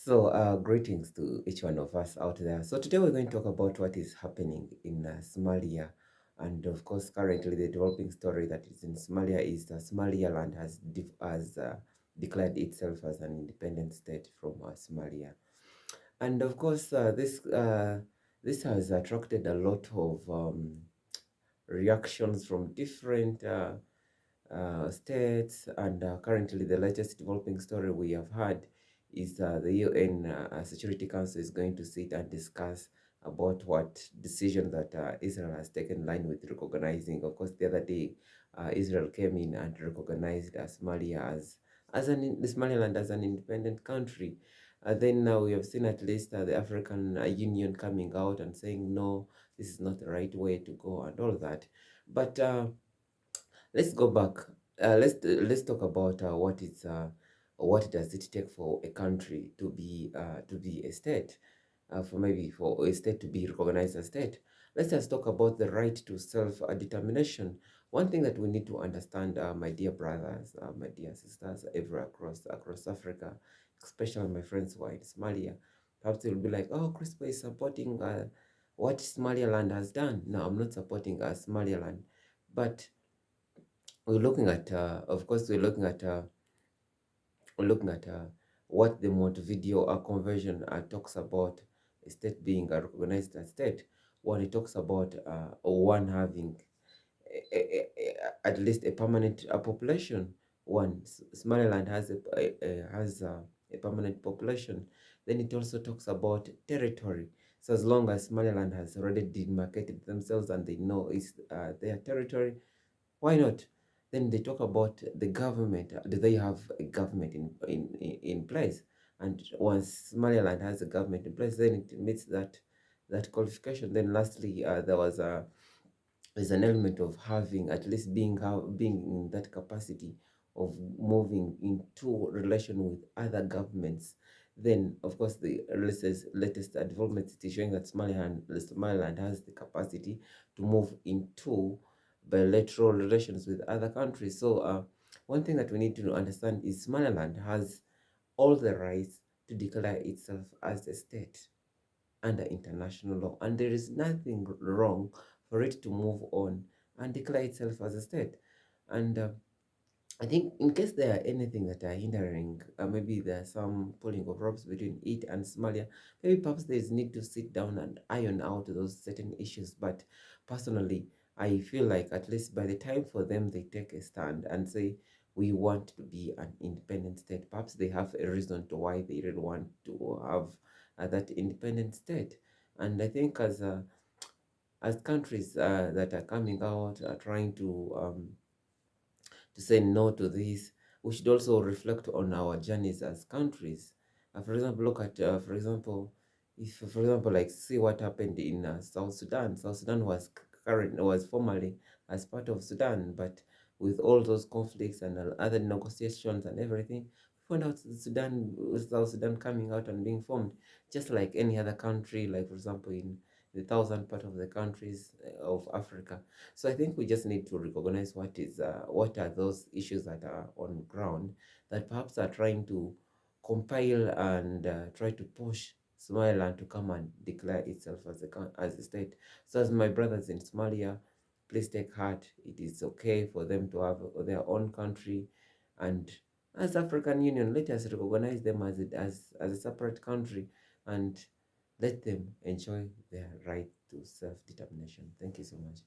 Greetings to each one of us out there. So, today we're going to talk about what is happening in Somalia. And of course, currently, the developing story that is in Somalia is Somaliland has declared itself as an independent state from Somalia. And of course, this has attracted a lot of reactions from different states, and currently the latest developing story we have had is the UN Security Council is going to sit and discuss about what decision that Israel has taken in line with recognizing. Of course, the other day, Israel came in and recognized Somalia Somaliland as an independent country. Then now we have seen at least the African Union coming out and saying no, this is not the right way to go and all that. But let's go back. Let's talk about what does it take for a country to be a state, for a state to be recognized as state. Let's just talk about the right to self-determination. One thing that we need to understand, my dear brothers, my dear sisters, everywhere across Africa, especially my friends who are in Somalia, perhaps they'll be like, "Oh, Crispo is supporting what Somaliland has done." No, I'm not supporting Somaliland, but we're looking at, of course, we're looking at what the Montevideo convention talks about a state being recognized as state. When it talks about one having at least a permanent population. Somaliland has a permanent population. Then it also talks about territory. So as long as Somaliland has already demarcated themselves and they know it's their territory, why not? Then they talk about the government. Do they have a government in place? And once Somaliland has a government in place, then it meets that qualification. Then lastly, there's an element of having at least being in that capacity of moving into relation with other governments. Then of course the latest development is showing that Somaliland has the capacity to move into bilateral relations with other countries. So one thing that we need to understand is Somaliland has all the rights to declare itself as a state under international law, and there is nothing wrong for it to move on and declare itself as a state. And I think in case there are anything that are hindering, maybe there are some pulling of ropes between it and Somalia, maybe perhaps there's need to sit down and iron out those certain issues. But personally, I feel like at least by the time for them they take a stand and say we want to be an independent state, perhaps they have a reason to why they really want to have that independent state. And I think as countries that are coming out are trying to say no to this, we should also reflect on our journeys as countries. For example, look at, for example, if, for example, like see what happened in South Sudan. South Sudan was formerly as part of Sudan, but with all those conflicts and other negotiations and everything, we found out South Sudan coming out and being formed, just like any other country, like for example in the southern part of the countries of Africa. So I think we just need to recognize what are those issues that are on ground that perhaps are trying to compile and try to push Somaliland to come and declare itself as a state. So as my brothers in Somalia, please take heart. It is okay for them to have their own country, and as African Union, let us recognize them as a separate country and let them enjoy their right to self-determination. Thank you so much.